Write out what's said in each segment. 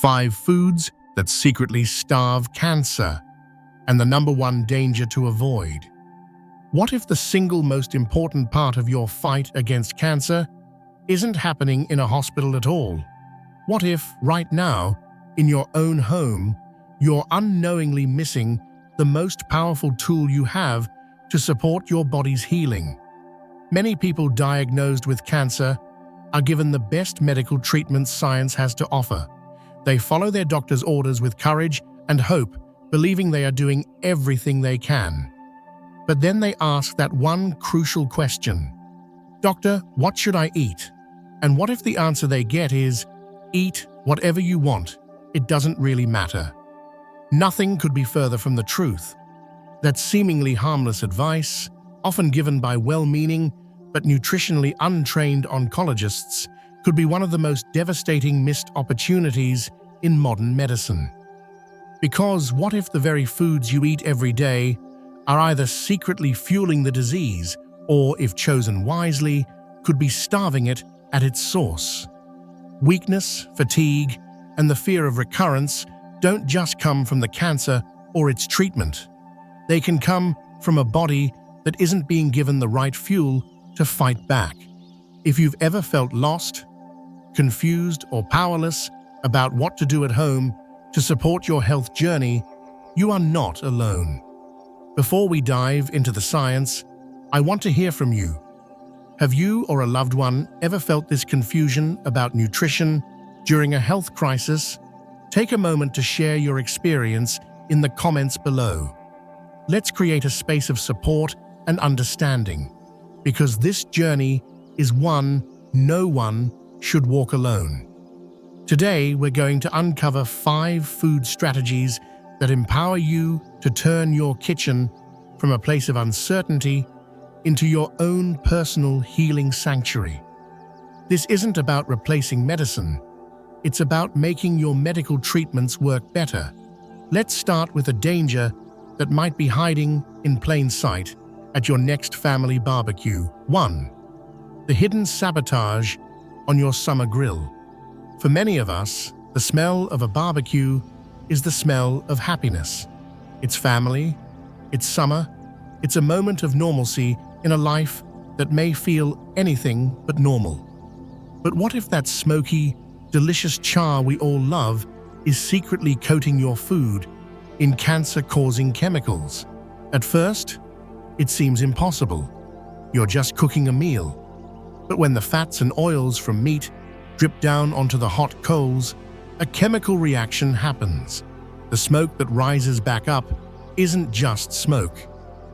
5 foods that secretly starve cancer, and the #1 danger to avoid. What if the single most important part of your fight against cancer isn't happening in a hospital at all? What if, right now, in your own home, you're unknowingly missing the most powerful tool you have to support your body's healing? Many people diagnosed with cancer are given the best medical treatments science has to offer. They follow their doctor's orders with courage and hope, believing they are doing everything they can. But then they ask that one crucial question: "Doctor, what should I eat?" And what if the answer they get is, "Eat whatever you want, it doesn't really matter"? Nothing could be further from the truth. That seemingly harmless advice, often given by well-meaning but nutritionally untrained oncologists, could be one of the most devastating missed opportunities in modern medicine. Because what if the very foods you eat every day are either secretly fueling the disease or, if chosen wisely, could be starving it at its source? Weakness, fatigue, and the fear of recurrence don't just come from the cancer or its treatment. They can come from a body that isn't being given the right fuel to fight back. If you've ever felt lost, confused, or powerless about what to do at home to support your health journey, you are not alone. Before we dive into the science, I want to hear from you. Have you or a loved one ever felt this confusion about nutrition during a health crisis? Take a moment to share your experience in the comments below. Let's create a space of support and understanding, because this journey is one no one should walk alone. Today, we're going to uncover 5 food strategies that empower you to turn your kitchen from a place of uncertainty into your own personal healing sanctuary. This isn't about replacing medicine. It's about making your medical treatments work better. Let's start with a danger that might be hiding in plain sight at your next family barbecue. 1. The hidden sabotage on your summer grill. For many of us, the smell of a barbecue is the smell of happiness. It's family, it's summer, it's a moment of normalcy in a life that may feel anything but normal. But what if that smoky, delicious char we all love is secretly coating your food in cancer-causing chemicals? At first, it seems impossible. You're just cooking a meal. But when the fats and oils from meat drip down onto the hot coals, a chemical reaction happens. The smoke that rises back up isn't just smoke.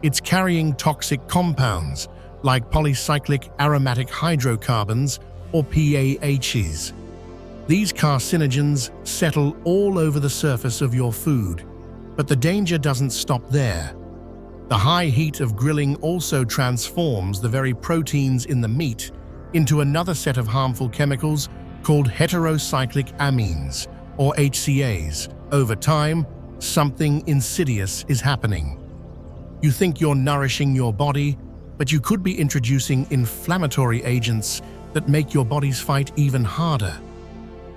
It's carrying toxic compounds like polycyclic aromatic hydrocarbons, or PAHs. These carcinogens settle all over the surface of your food. But the danger doesn't stop there. The high heat of grilling also transforms the very proteins in the meat into another set of harmful chemicals called heterocyclic amines, or HCAs. Over time, something insidious is happening. You think you're nourishing your body, but you could be introducing inflammatory agents that make your body's fight even harder.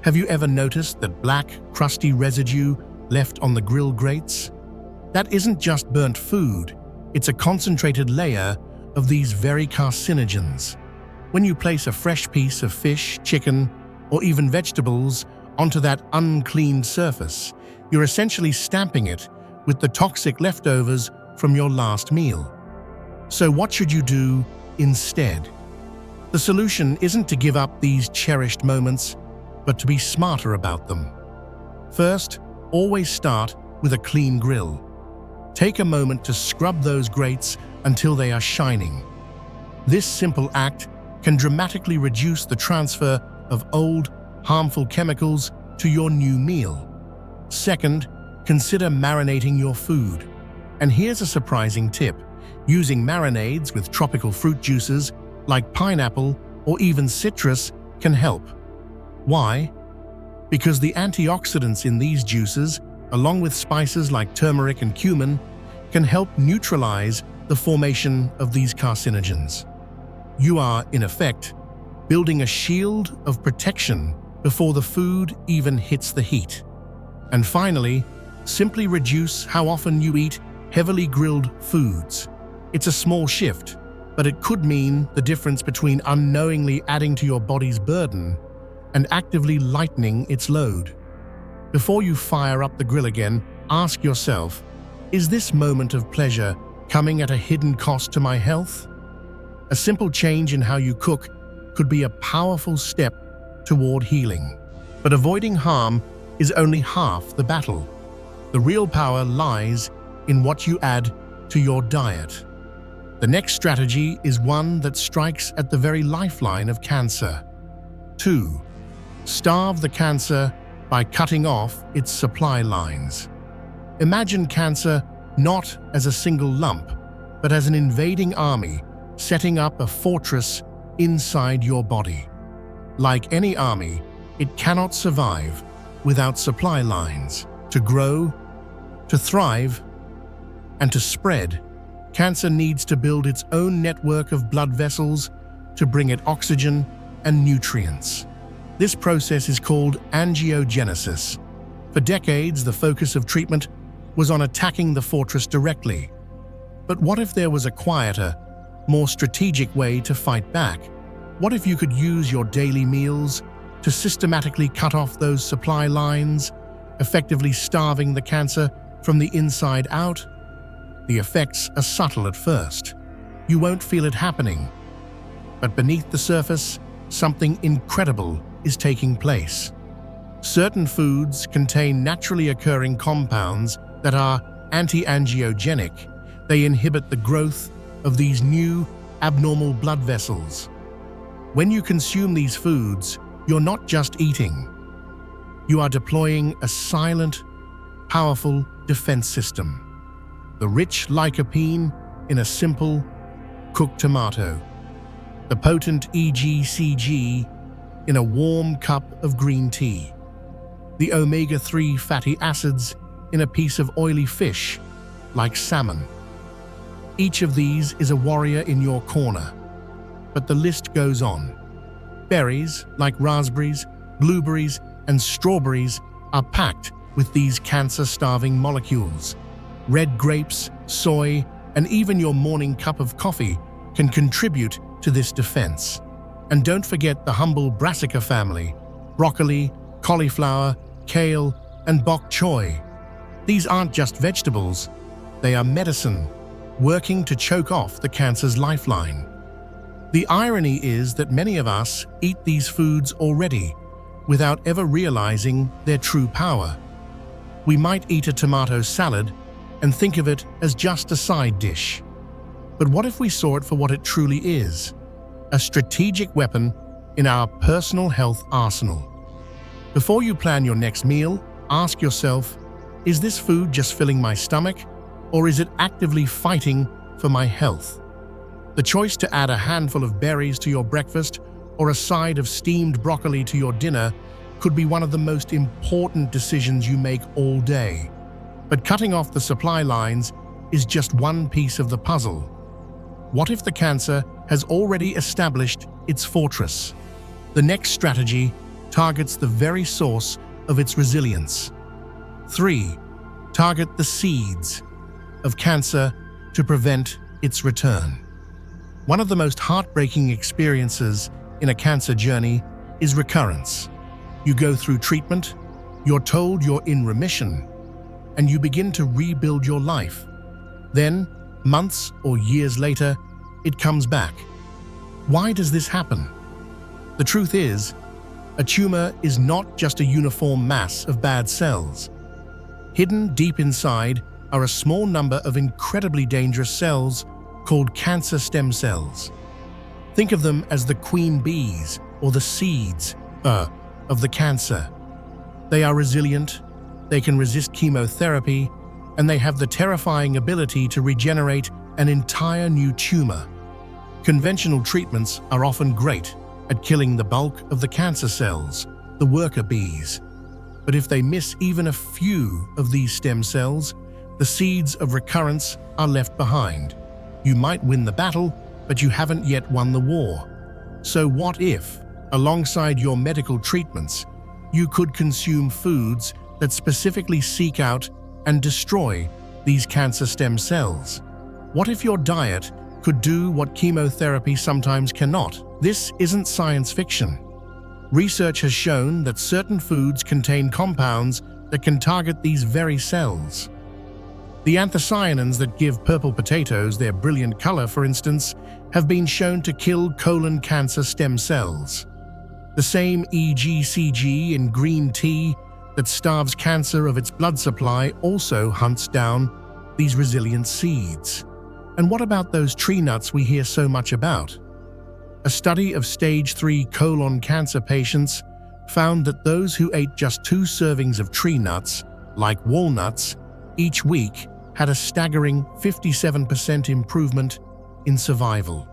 Have you ever noticed that black, crusty residue left on the grill grates? That isn't just burnt food, it's a concentrated layer of these very carcinogens. When you place a fresh piece of fish, chicken, or even vegetables onto that uncleaned surface, you're essentially stamping it with the toxic leftovers from your last meal. So what should you do instead? The solution isn't to give up these cherished moments, but to be smarter about them. First, always start with a clean grill. Take a moment to scrub those grates until they are shining. This simple act can dramatically reduce the transfer of old, harmful chemicals to your new meal. Second, consider marinating your food. And here's a surprising tip. Using marinades with tropical fruit juices like pineapple or even citrus can help. Why? Because the antioxidants in these juices, along with spices like turmeric and cumin, can help neutralize the formation of these carcinogens. You are, in effect, building a shield of protection before the food even hits the heat. And finally, simply reduce how often you eat heavily grilled foods. It's a small shift, but it could mean the difference between unknowingly adding to your body's burden and actively lightening its load. Before you fire up the grill again, ask yourself, is this moment of pleasure coming at a hidden cost to my health? A simple change in how you cook could be a powerful step toward healing. But avoiding harm is only half the battle. The real power lies in what you add to your diet. The next strategy is one that strikes at the very lifeline of cancer. 2. Starve the cancer by cutting off its supply lines. Imagine cancer not as a single lump, but as an invading army setting up a fortress inside your body. Like any army, it cannot survive without supply lines. To grow, to thrive, and to spread, cancer needs to build its own network of blood vessels to bring it oxygen and nutrients. This process is called angiogenesis. For decades, the focus of treatment was on attacking the fortress directly. But what if there was a quieter, more strategic way to fight back? What if you could use your daily meals to systematically cut off those supply lines, effectively starving the cancer from the inside out? The effects are subtle at first. You won't feel it happening. But beneath the surface, something incredible is taking place. Certain foods contain naturally occurring compounds that are anti-angiogenic. They inhibit the growth of these new, abnormal blood vessels. When you consume these foods, you're not just eating. You are deploying a silent, powerful defense system. The rich lycopene in a simple, cooked tomato. The potent EGCG in a warm cup of green tea. The omega-3 fatty acids in a piece of oily fish, like salmon. Each of these is a warrior in your corner. But the list goes on. Berries, like raspberries, blueberries, and strawberries, are packed with these cancer-starving molecules. Red grapes, soy, and even your morning cup of coffee can contribute to this defense. And don't forget the humble brassica family: broccoli, cauliflower, kale, and bok choy. These aren't just vegetables, they are medicine, working to choke off the cancer's lifeline. The irony is that many of us eat these foods already, without ever realizing their true power. We might eat a tomato salad and think of it as just a side dish. But what if we saw it for what it truly is? A strategic weapon in our personal health arsenal. Before you plan your next meal, ask yourself, is this food just filling my stomach, or is it actively fighting for my health? The choice to add a handful of berries to your breakfast or a side of steamed broccoli to your dinner could be one of the most important decisions you make all day. But cutting off the supply lines is just one piece of the puzzle. What if the cancer has already established its fortress? The next strategy targets the very source of its resilience. 3. Target the seeds of cancer to prevent its return. One of the most heartbreaking experiences in a cancer journey is recurrence. You go through treatment, you're told you're in remission, and you begin to rebuild your life. Then, months or years later, it comes back. Why does this happen? The truth is, a tumor is not just a uniform mass of bad cells. Hidden deep inside are a small number of incredibly dangerous cells called cancer stem cells. Think of them as the queen bees or the seeds of the cancer. They are resilient, they can resist chemotherapy, and they have the terrifying ability to regenerate an entire new tumor. Conventional treatments are often great at killing the bulk of the cancer cells, the worker bees. But if they miss even a few of these stem cells, the seeds of recurrence are left behind. You might win the battle, but you haven't yet won the war. So what if, alongside your medical treatments, you could consume foods that specifically seek out and destroy these cancer stem cells. What if your diet could do what chemotherapy sometimes cannot? This isn't science fiction. Research has shown that certain foods contain compounds that can target these very cells. The anthocyanins that give purple potatoes their brilliant color, for instance, have been shown to kill colon cancer stem cells. The same EGCG in green tea that starves cancer of its blood supply also hunts down these resilient seeds. And what about those tree nuts we hear so much about? A study of stage 3 colon cancer patients found that those who ate just 2 servings of tree nuts, like walnuts, each week had a staggering 57% improvement in survival.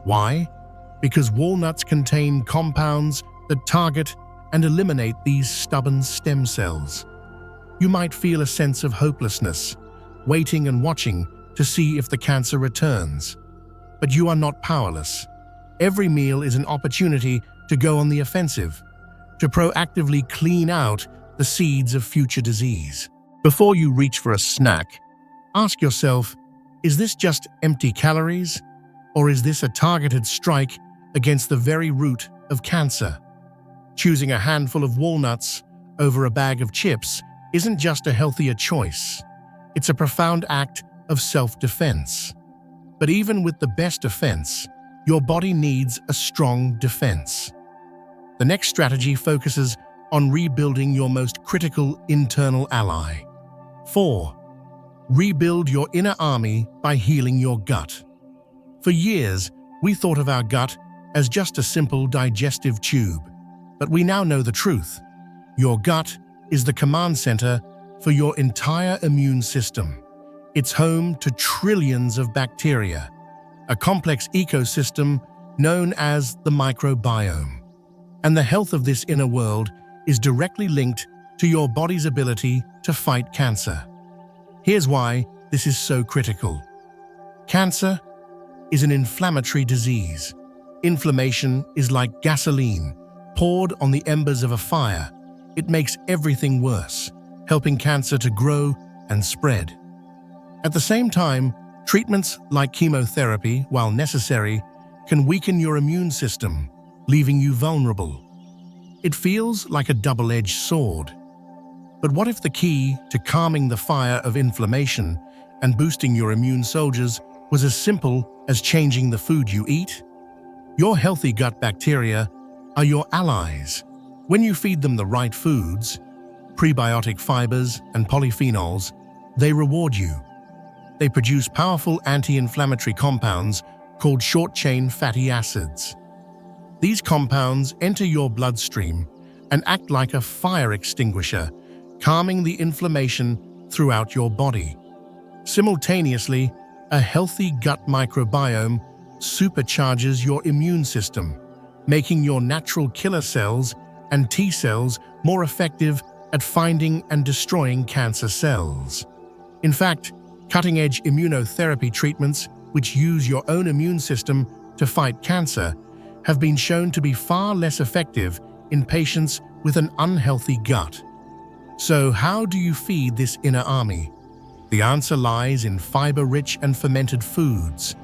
Why? Because walnuts contain compounds that target and eliminate these stubborn stem cells. You might feel a sense of hopelessness, waiting and watching to see if the cancer returns. But you are not powerless. Every meal is an opportunity to go on the offensive, to proactively clean out the seeds of future disease. Before you reach for a snack, ask yourself, is this just empty calories, or is this a targeted strike against the very root of cancer? Choosing a handful of walnuts over a bag of chips isn't just a healthier choice. It's a profound act of self-defense. But even with the best defense, your body needs a strong defense. The next strategy focuses on rebuilding your most critical internal ally. 4. Rebuild your inner army by healing your gut. For years, we thought of our gut as just a simple digestive tube. But we now know the truth. Your gut is the command center for your entire immune system. It's home to trillions of bacteria, a complex ecosystem known as the microbiome. And the health of this inner world is directly linked to your body's ability to fight cancer. Here's why this is so critical. Cancer is an inflammatory disease. Inflammation is like gasoline poured on the embers of a fire. It makes everything worse, helping cancer to grow and spread. At the same time, treatments like chemotherapy, while necessary, can weaken your immune system, leaving you vulnerable. It feels like a double-edged sword. But what if the key to calming the fire of inflammation and boosting your immune soldiers was as simple as changing the food you eat? Your healthy gut bacteria are your allies. When you feed them the right foods, prebiotic fibers and polyphenols, they reward you. They produce powerful anti-inflammatory compounds called short-chain fatty acids. These compounds enter your bloodstream and act like a fire extinguisher, calming the inflammation throughout your body. Simultaneously, a healthy gut microbiome supercharges your immune system, making your natural killer cells and T cells more effective at finding and destroying cancer cells. In fact, cutting-edge immunotherapy treatments, which use your own immune system to fight cancer, have been shown to be far less effective in patients with an unhealthy gut. So how do you feed this inner army? The answer lies in fiber-rich and fermented foods: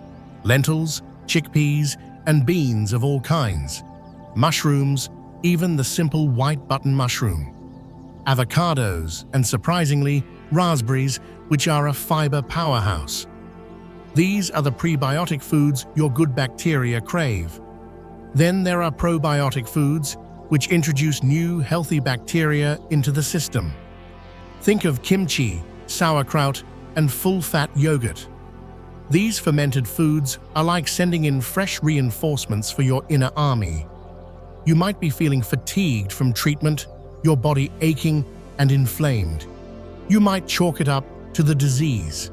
lentils, chickpeas, and beans of all kinds, mushrooms, even the simple white button mushroom, avocados, and surprisingly, raspberries, which are a fiber powerhouse. These are the prebiotic foods your good bacteria crave. Then there are probiotic foods, which introduce new, healthy bacteria into the system. Think of kimchi, sauerkraut, and full-fat yogurt. These fermented foods are like sending in fresh reinforcements for your inner army. You might be feeling fatigued from treatment, your body aching and inflamed. You might chalk it up to the disease.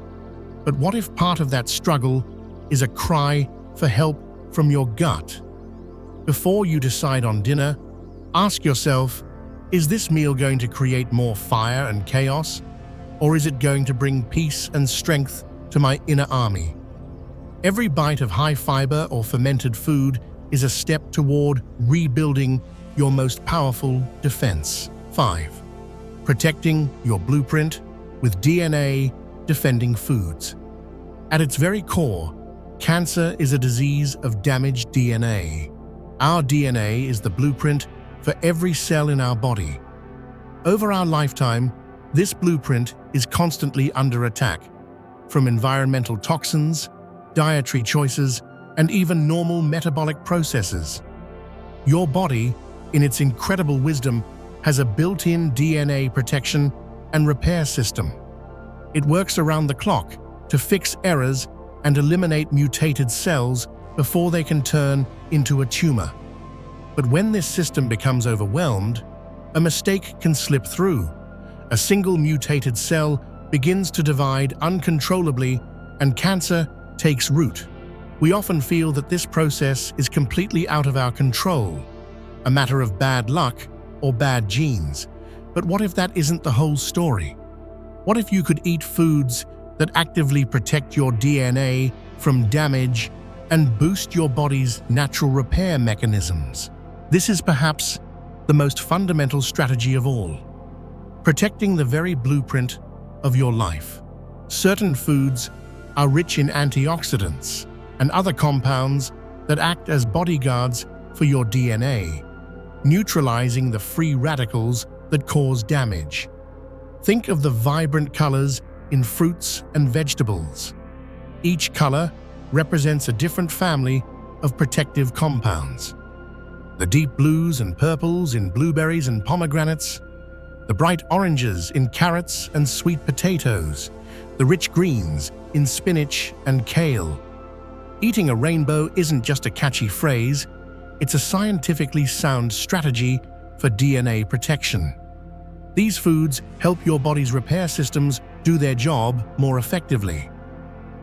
But what if part of that struggle is a cry for help from your gut? Before you decide on dinner, ask yourself, is this meal going to create more fire and chaos? Or is it going to bring peace and strength to my inner army? Every bite of high-fiber or fermented food is a step toward rebuilding your most powerful defense. 5. Protecting your blueprint with DNA defending foods. At its very core, cancer is a disease of damaged DNA. Our DNA is the blueprint for every cell in our body. Over our lifetime, this blueprint is constantly under attack, from environmental toxins, dietary choices, and even normal metabolic processes. Your body, in its incredible wisdom, has a built-in DNA protection and repair system. It works around the clock to fix errors and eliminate mutated cells before they can turn into a tumor. But when this system becomes overwhelmed, a mistake can slip through. A single mutated cell begins to divide uncontrollably, and cancer takes root. We often feel that this process is completely out of our control, a matter of bad luck or bad genes. But what if that isn't the whole story? What if you could eat foods that actively protect your DNA from damage and boost your body's natural repair mechanisms? This is perhaps the most fundamental strategy of all, protecting the very blueprint of your life. Certain foods are rich in antioxidants and other compounds that act as bodyguards for your DNA, neutralizing the free radicals that cause damage. Think of the vibrant colors in fruits and vegetables. Each color represents a different family of protective compounds. The deep blues and purples in blueberries and pomegranates, the bright oranges in carrots and sweet potatoes, the rich greens in spinach and kale. Eating a rainbow isn't just a catchy phrase, it's a scientifically sound strategy for DNA protection. These foods help your body's repair systems do their job more effectively.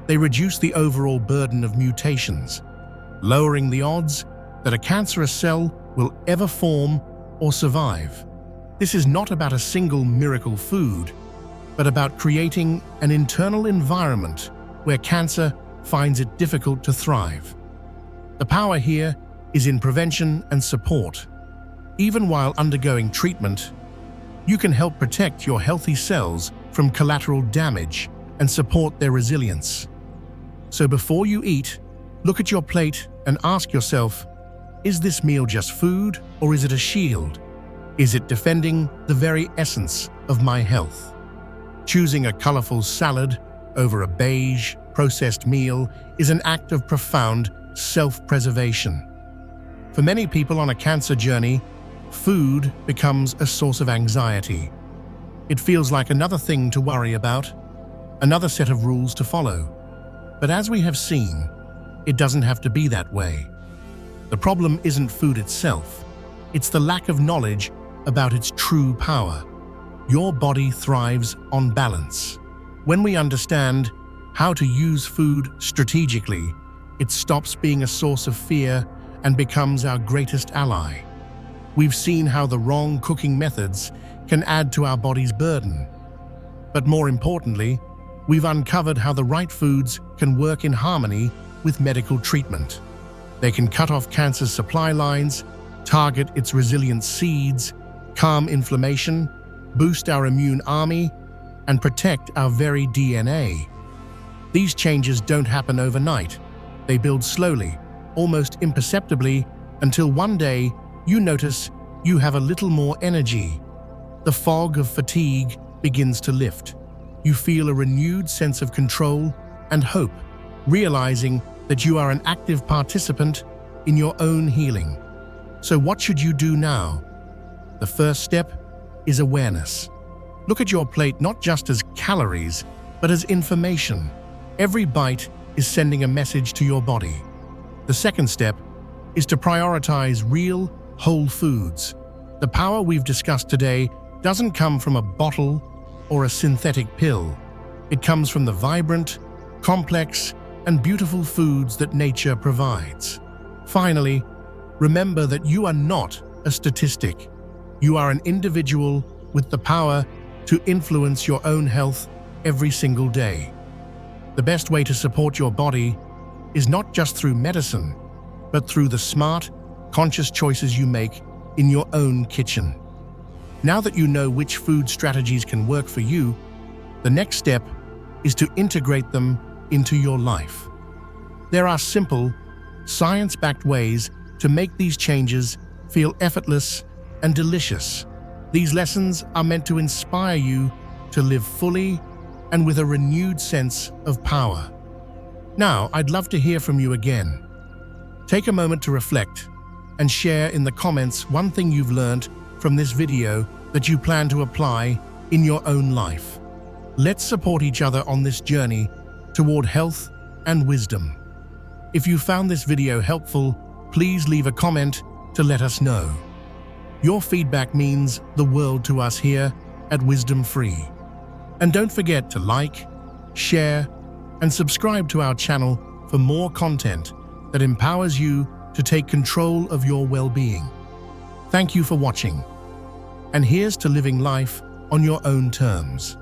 They reduce the overall burden of mutations, lowering the odds that a cancerous cell will ever form or survive. This is not about a single miracle food, but about creating an internal environment where cancer finds it difficult to thrive. The power here is in prevention and support. Even while undergoing treatment, you can help protect your healthy cells from collateral damage and support their resilience. So before you eat, look at your plate and ask yourself, is this meal just food, or is it a shield? Is it defending the very essence of my health? Choosing a colorful salad over a beige, processed meal is an act of profound self-preservation. For many people on a cancer journey, food becomes a source of anxiety. It feels like another thing to worry about, another set of rules to follow. But as we have seen, it doesn't have to be that way. The problem isn't food itself, it's the lack of knowledge about its true power. Your body thrives on balance. When we understand how to use food strategically, it stops being a source of fear and becomes our greatest ally. We've seen how the wrong cooking methods can add to our body's burden. But more importantly, we've uncovered how the right foods can work in harmony with medical treatment. They can cut off cancer's supply lines, target its resilient seeds, calm inflammation, boost our immune army, and protect our very DNA. These changes don't happen overnight. They build slowly, almost imperceptibly, until one day you notice you have a little more energy. The fog of fatigue begins to lift. You feel a renewed sense of control and hope, realizing that you are an active participant in your own healing. So what should you do now? The first step is awareness. Look at your plate not just as calories, but as information. Every bite is sending a message to your body. The second step is to prioritize real, whole foods. The power we've discussed today doesn't come from a bottle or a synthetic pill. It comes from the vibrant, complex, and beautiful foods that nature provides. Finally, remember that you are not a statistic. You are an individual with the power to influence your own health every single day. The best way to support your body is not just through medicine, but through the smart, conscious choices you make in your own kitchen. Now that you know which food strategies can work for you, the next step is to integrate them into your life. There are simple, science-backed ways to make these changes feel effortless and delicious. These lessons are meant to inspire you to live fully and with a renewed sense of power. Now, I'd love to hear from you again. Take a moment to reflect and share in the comments one thing you've learned from this video that you plan to apply in your own life. Let's support each other on this journey toward health and wisdom. If you found this video helpful, please leave a comment to let us know. Your feedback means the world to us here at Wisdom Free. And don't forget to like, share, and subscribe to our channel for more content that empowers you to take control of your well-being. Thank you for watching. And here's to living life on your own terms.